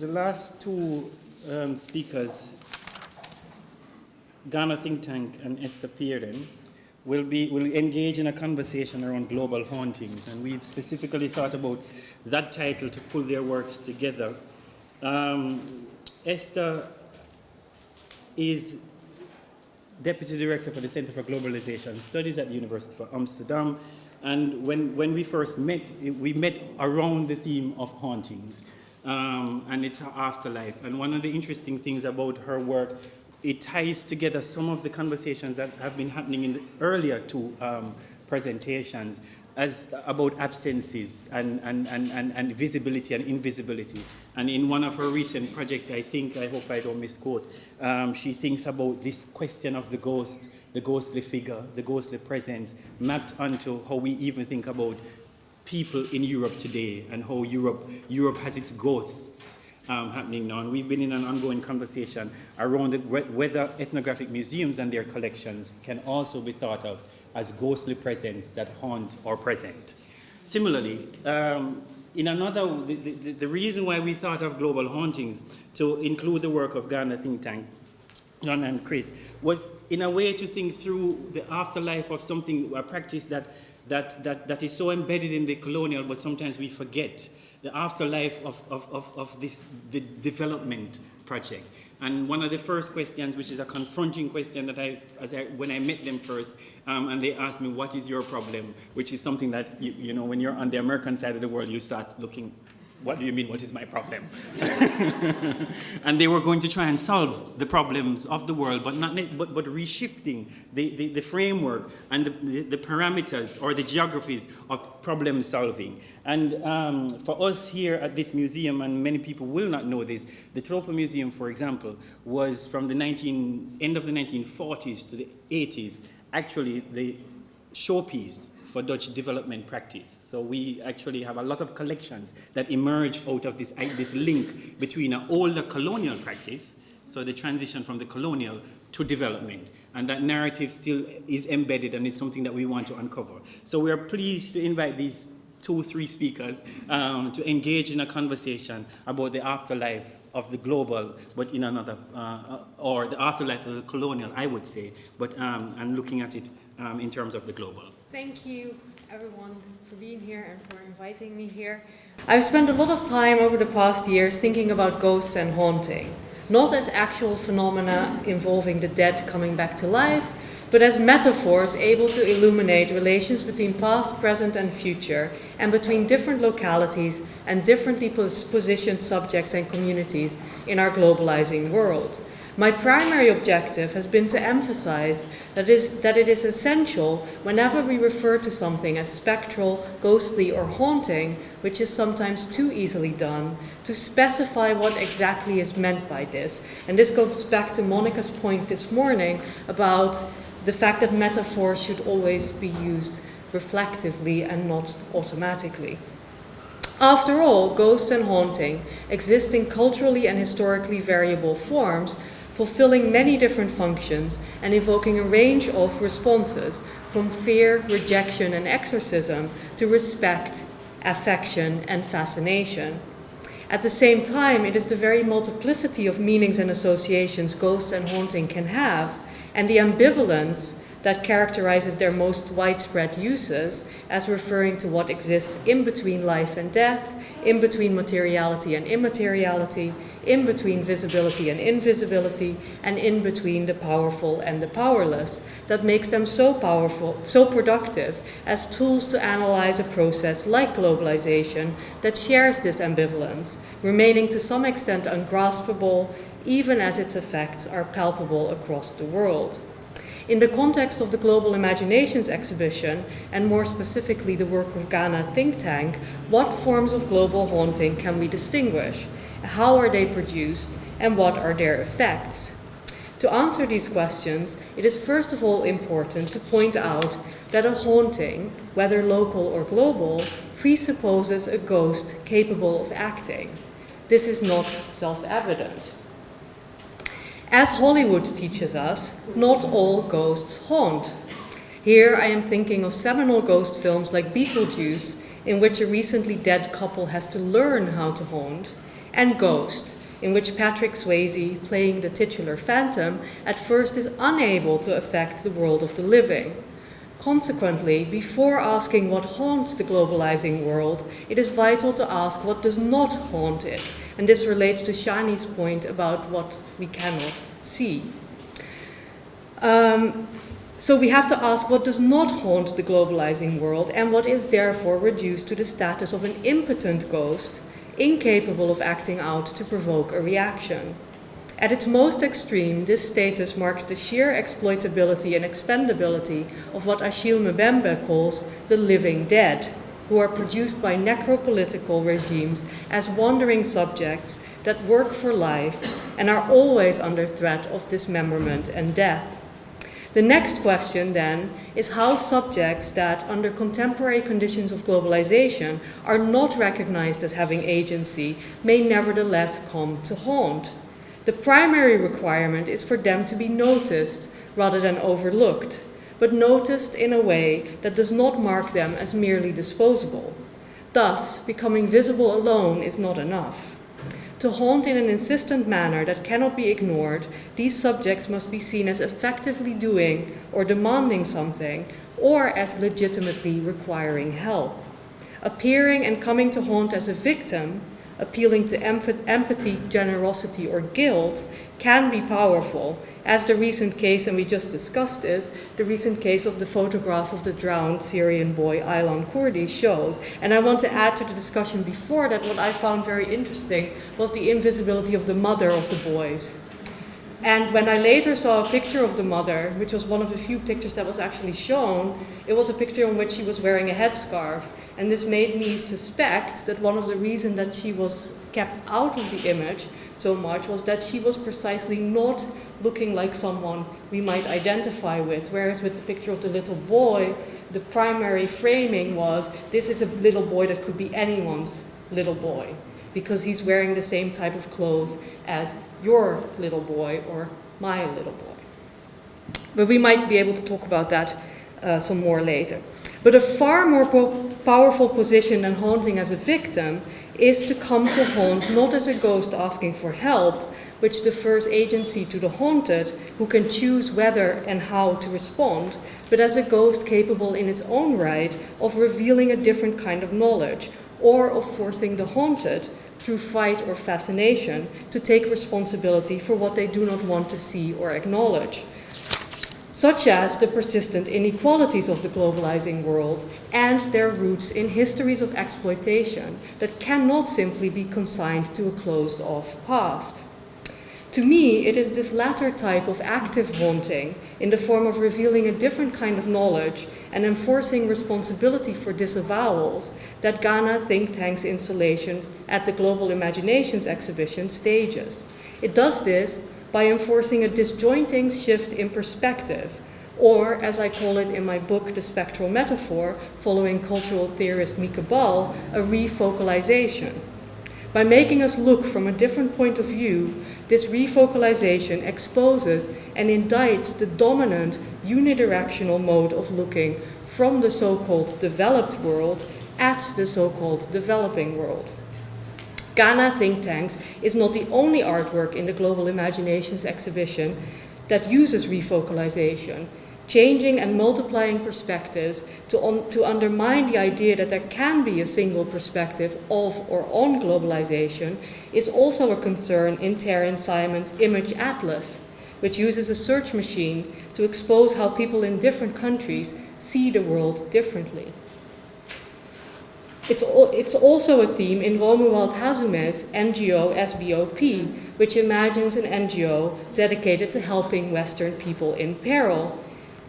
the last two speakers, Ghana think tank and Esther Peeren, will engage in a conversation around global hauntings, and we've specifically thought about that title to pull their works together. Esther is Deputy Director for the Center for Globalization Studies at the University of Amsterdam, and when we first met, we met around the theme of hauntings, and its afterlife. And one of the interesting things about her work, it ties together some of the conversations that have been happening in the earlier two presentations as about absences and visibility and invisibility. And in one of her recent projects, I hope I don't misquote, she thinks about this question of the ghost, the ghostly figure, the ghostly presence, mapped onto how we even think about people in Europe today and how Europe has its ghosts happening now. And we've been in an ongoing conversation around whether ethnographic museums and their collections can also be thought of as ghostly presence that haunt or present. Similarly, in another, the reason why we thought of global hauntings to include the work of Ghana think tank, John and Chris, was in a way to think through the afterlife of something, a practice that is so embedded in the colonial, but sometimes we forget the afterlife of the development project. And one of the first questions, which is a confronting question that when I met them first, and they asked me, what is your problem? Which is something that, you know, when you're on the American side of the world, you start looking, what do you mean, what is my problem? And they were going to try and solve the problems of the world, but reshifting the framework and the parameters or the geographies of problem solving. And for us here at this museum, and many people will not know this, the Tropen Museum, for example, was from the end of the 1940s to the 80s, actually the showpiece for Dutch development practice. So we actually have a lot of collections that emerge out of this link between an older colonial practice, so the transition from the colonial to development. And that narrative still is embedded, and it's something that we want to uncover. So we are pleased to invite these 2-3 speakers to engage in a conversation about the afterlife of the global, but in another, or the afterlife of the colonial, I would say, but and looking at it in terms of the global. Thank you, everyone, for being here and for inviting me here. I've spent a lot of time over the past years thinking about ghosts and haunting, not as actual phenomena involving the dead coming back to life, but as metaphors able to illuminate relations between past, present, and future, and between different localities and differently positioned subjects and communities in our globalizing world. My primary objective has been to emphasize that it is essential, whenever we refer to something as spectral, ghostly, or haunting, which is sometimes too easily done, to specify what exactly is meant by this. And this goes back to Monica's point this morning about the fact that metaphors should always be used reflectively and not automatically. After all, ghosts and haunting exist in culturally and historically variable forms, fulfilling many different functions and evoking a range of responses, from fear, rejection, and exorcism to respect, affection, and fascination. At the same time, it is the very multiplicity of meanings and associations ghosts and haunting can have, and the ambivalence that characterizes their most widespread uses as referring to what exists in between life and death, in between materiality and immateriality, in between visibility and invisibility, and in between the powerful and the powerless, that makes them so powerful, so productive as tools to analyze a process like globalization that shares this ambivalence, remaining to some extent ungraspable, even as its effects are palpable across the world. In the context of the Global Imaginations exhibition, and more specifically the work of Ghana think tank, what forms of global haunting can we distinguish? How are they produced, and what are their effects? To answer these questions, it is first of all important to point out that a haunting, whether local or global, presupposes a ghost capable of acting. This is not self-evident. As Hollywood teaches us, not all ghosts haunt. Here I am thinking of seminal ghost films like Beetlejuice, in which a recently dead couple has to learn how to haunt, and Ghost, in which Patrick Swayze, playing the titular Phantom, at first is unable to affect the world of the living. Consequently, before asking what haunts the globalizing world, it is vital to ask what does not haunt it. And this relates to Shani's point about what we cannot see. So we have to ask what does not haunt the globalizing world and what is therefore reduced to the status of an impotent ghost, incapable of acting out to provoke a reaction. At its most extreme, this status marks the sheer exploitability and expendability of what Achille Mbembe calls the living dead, who are produced by necropolitical regimes as wandering subjects that work for life and are always under threat of dismemberment and death. The next question, then, is how subjects that, under contemporary conditions of globalization, are not recognized as having agency may nevertheless come to haunt. The primary requirement is for them to be noticed rather than overlooked, but noticed in a way that does not mark them as merely disposable. Thus, becoming visible alone is not enough. To haunt in an insistent manner that cannot be ignored, these subjects must be seen as effectively doing or demanding something, or as legitimately requiring help. Appearing and coming to haunt as a victim, appealing to empathy, generosity, or guilt, can be powerful, as the recent case, and we just discussed this, the recent case of the photograph of the drowned Syrian boy Aylan Kurdi shows. And I want to add to the discussion before that what I found very interesting was the invisibility of the mother of the boys. And when I later saw a picture of the mother, which was one of the few pictures that was actually shown, it was a picture in which she was wearing a headscarf. And this made me suspect that one of the reasons that she was kept out of the image so much was that she was precisely not looking like someone we might identify with. Whereas with the picture of the little boy, the primary framing was, this is a little boy that could be anyone's little boy, because he's wearing the same type of clothes as your little boy or my little boy. But we might be able to talk about that some more later. But a far more powerful position than haunting as a victim is to come to haunt not as a ghost asking for help, which defers agency to the haunted, who can choose whether and how to respond, but as a ghost capable in its own right of revealing a different kind of knowledge, or of forcing the haunted, through fight or fascination, to take responsibility for what they do not want to see or acknowledge, such as the persistent inequalities of the globalizing world and their roots in histories of exploitation that cannot simply be consigned to a closed-off past. To me, it is this latter type of active haunting, in the form of revealing a different kind of knowledge and enforcing responsibility for disavowals, that Ghana Think Tank's installation at the Global Imaginations exhibition stages. It does this by enforcing a disjointing shift in perspective, or, as I call it in my book, The Spectral Metaphor, following cultural theorist Mika Ball, a refocalization. By making us look from a different point of view, this refocalization exposes and indicts the dominant unidirectional mode of looking from the so-called developed world at the so-called developing world. Ghana Think Tanks is not the only artwork in the Global Imaginations exhibition that uses refocalization. Changing and multiplying perspectives to undermine the idea that there can be a single perspective of or on globalization is also a concern in Terence Simon's Image Atlas, which uses a search machine to expose how people in different countries see the world differently. It's also a theme in Romuald Hazume's NGO SBOP, which imagines an NGO dedicated to helping Western people in peril,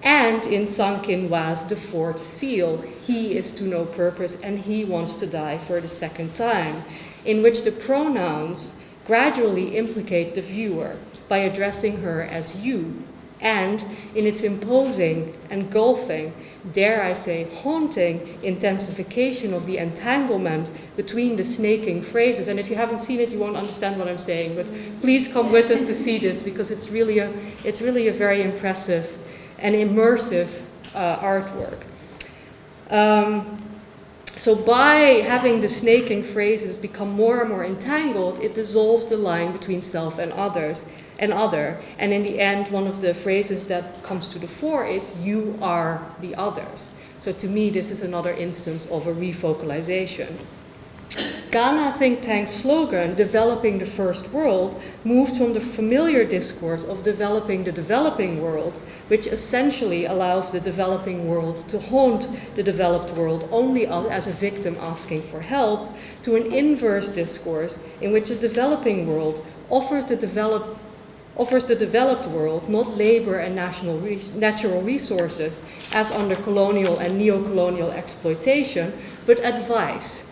and in Sang Kin Wa's The Fourth Seal, He is to no purpose and he wants to die for the second time, in which the pronouns gradually implicate the viewer by addressing her as you, and in its imposing, engulfing, dare I say, haunting intensification of the entanglement between the snaking phrases. And if you haven't seen it, you won't understand what I'm saying, but please come with us to see this, because it's really a very impressive and immersive artwork. So by having the snaking phrases become more and more entangled, it dissolves the line between self and others and other. And in the end, one of the phrases that comes to the fore is, you are the others. So to me, this is another instance of a refocalization. Ghana think tank's slogan, developing the first world, moves from the familiar discourse of developing the developing world, which essentially allows the developing world to haunt the developed world only as a victim asking for help, to an inverse discourse in which the developing world offers the developed world not labor and natural resources as under colonial and neo-colonial exploitation, but advice.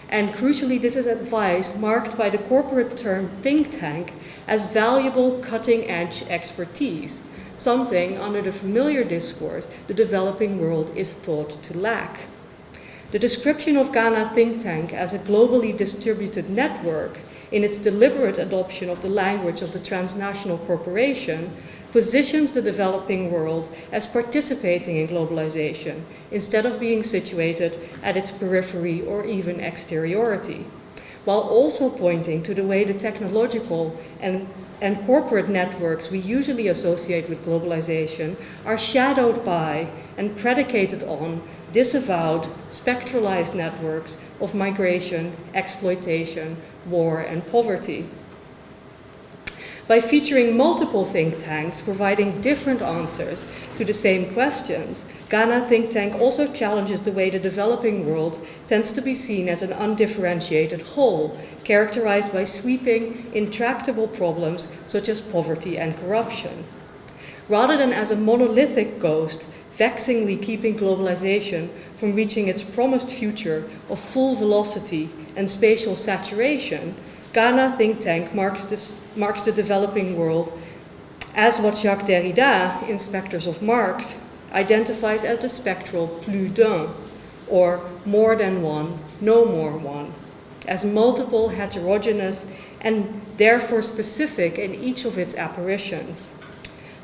And crucially, this is advice marked by the corporate term think tank as valuable cutting-edge expertise, something under the familiar discourse the developing world is thought to lack. The description of Ghana think tank as a globally distributed network in its deliberate adoption of the language of the transnational corporation positions the developing world as participating in globalization instead of being situated at its periphery or even exteriority, while also pointing to the way the technological and corporate networks we usually associate with globalization are shadowed by and predicated on disavowed, spectralized networks of migration, exploitation, war, and poverty. By featuring multiple think tanks providing different answers to the same questions, Ghana think tank also challenges the way the developing world tends to be seen as an undifferentiated whole, characterized by sweeping, intractable problems such as poverty and corruption. Rather than as a monolithic ghost, vexingly keeping globalization from reaching its promised future of full velocity and spatial saturation, Ghana think tank marks the developing world as what Jacques Derrida, in Spectres of Marx, identifies as the spectral plus d'un, or more than one, no more one, as multiple, heterogeneous, and therefore specific in each of its apparitions.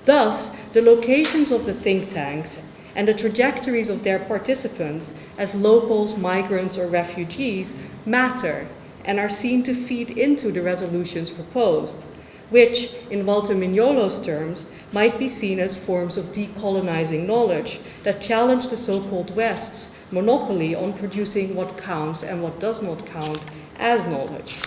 Thus, the locations of the think tanks and the trajectories of their participants as locals, migrants, or refugees matter and are seen to feed into the resolutions proposed, which, in Walter Mignolo's terms, might be seen as forms of decolonizing knowledge that challenge the so-called West's monopoly on producing what counts and what does not count as knowledge.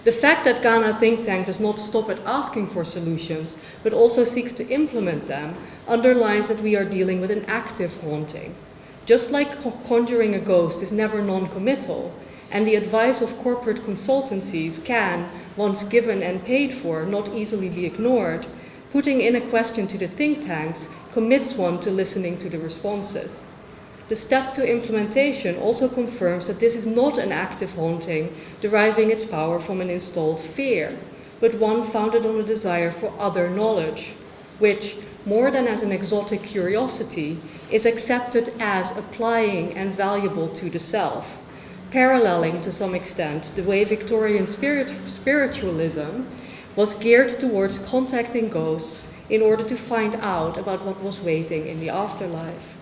The fact that Ghana think tank does not stop at asking for solutions, but also seeks to implement them, underlines that we are dealing with an active haunting. Just like conjuring a ghost is never non-committal, and the advice of corporate consultancies can, once given and paid for, not easily be ignored, putting in a question to the think tanks commits one to listening to the responses. The step to implementation also confirms that this is not an active haunting deriving its power from an installed fear, but one founded on a desire for other knowledge, which, more than as an exotic curiosity, is accepted as applying and valuable to the self, paralleling to some extent the way Victorian spiritualism was geared towards contacting ghosts in order to find out about what was waiting in the afterlife.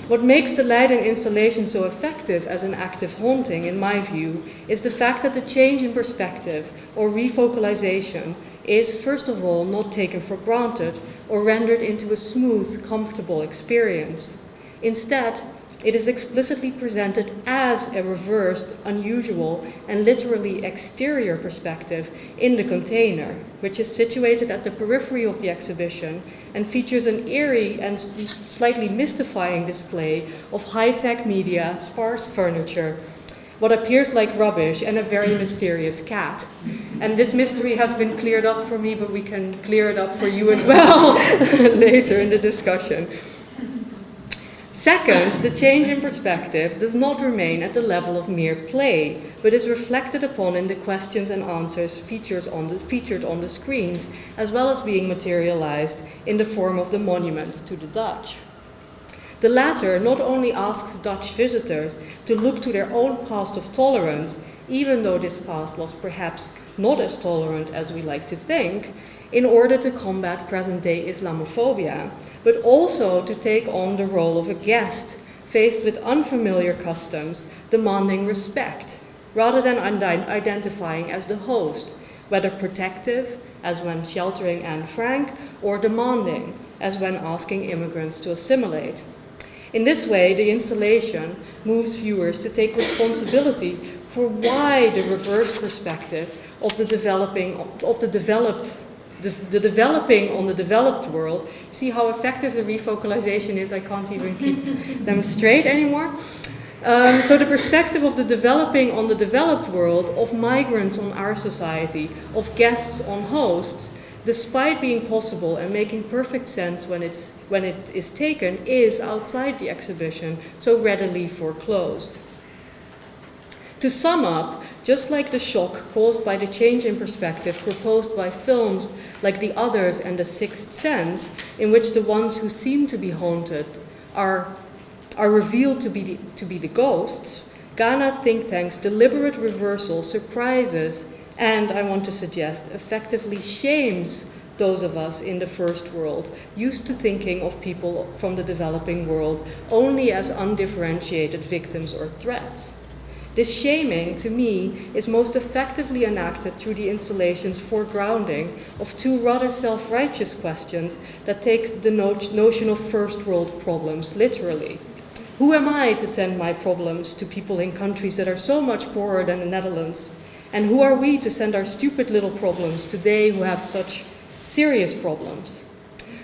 What makes the Leiden installation so effective as an active haunting, in my view, is the fact that the change in perspective or refocalization is, first of all, not taken for granted or rendered into a smooth, comfortable experience. Instead, it is explicitly presented as a reversed, unusual, and literally exterior perspective in the container, which is situated at the periphery of the exhibition and features an eerie and slightly mystifying display of high-tech media, sparse furniture, what appears like rubbish, and a very mysterious cat. And this mystery has been cleared up for me, but we can clear it up for you as well later in the discussion. Second, the change in perspective does not remain at the level of mere play, but is reflected upon in the questions and answers featured on the screens, as well as being materialized in the form of the monument to the Dutch. The latter not only asks Dutch visitors to look to their own past of tolerance, even though this past was perhaps not as tolerant as we like to think, in order to combat present-day Islamophobia, but also to take on the role of a guest, faced with unfamiliar customs, demanding respect, rather than identifying as the host, whether protective, as when sheltering Anne Frank, or demanding, as when asking immigrants to assimilate. In this way, the installation moves viewers to take responsibility for why the reverse perspective of the developing on the developed world. See how effective the refocalization is? I can't even keep them straight anymore. So the perspective of the developing on the developed world, of migrants on our society, of guests on hosts, despite being possible and making perfect sense when it is taken, is outside the exhibition so readily foreclosed. To sum up, just like the shock caused by the change in perspective proposed by films like The Others and The Sixth Sense, in which the ones who seem to be haunted are revealed to be the ghosts, Ghana think tank's deliberate reversal surprises and, I want to suggest, effectively shames those of us in the first world, used to thinking of people from the developing world only as undifferentiated victims or threats. This shaming, to me, is most effectively enacted through the installation's foregrounding of two rather self-righteous questions that take the notion of first world problems literally. Who am I to send my problems to people in countries that are so much poorer than the Netherlands? And who are we to send our stupid little problems to they who have such serious problems?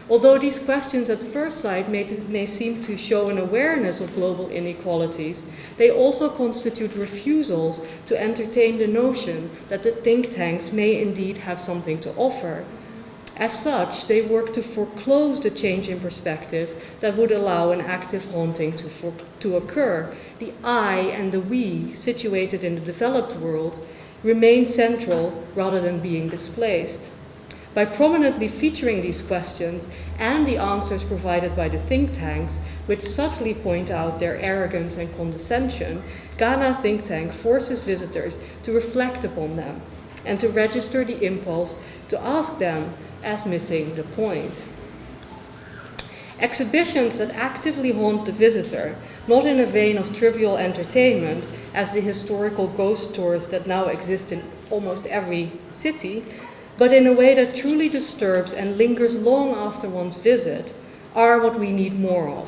Although these questions at first sight may seem to show an awareness of global inequalities, they also constitute refusals to entertain the notion that the think tanks may indeed have something to offer. As such, they work to foreclose the change in perspective that would allow an active haunting to occur. The I and the we, situated in the developed world, remain central rather than being displaced. By prominently featuring these questions and the answers provided by the think tanks, which subtly point out their arrogance and condescension, Ghana Think Tank forces visitors to reflect upon them and to register the impulse to ask them as missing the point. Exhibitions that actively haunt the visitor, not in a vein of trivial entertainment, as the historical ghost tours that now exist in almost every city, but in a way that truly disturbs and lingers long after one's visit, are what we need more of.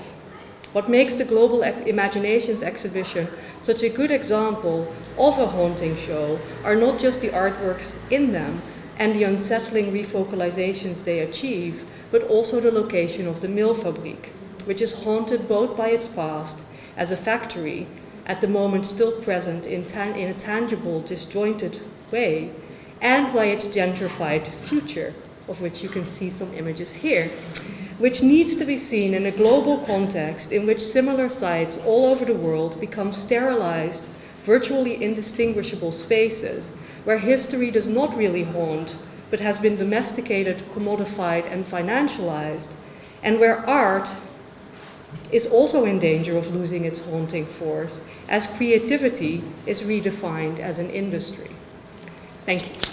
What makes the Global Imaginations exhibition such a good example of a haunting show are not just the artworks in them and the unsettling refocalizations they achieve, but also the location of the Milfabriek, which is haunted both by its past as a factory, at the moment still present in a tangible, disjointed way, and by its gentrified future, of which you can see some images here, which needs to be seen in a global context in which similar sites all over the world become sterilized, virtually indistinguishable spaces, where history does not really haunt, but has been domesticated, commodified, and financialized, and where art is also in danger of losing its haunting force, as creativity is redefined as an industry. Thank you.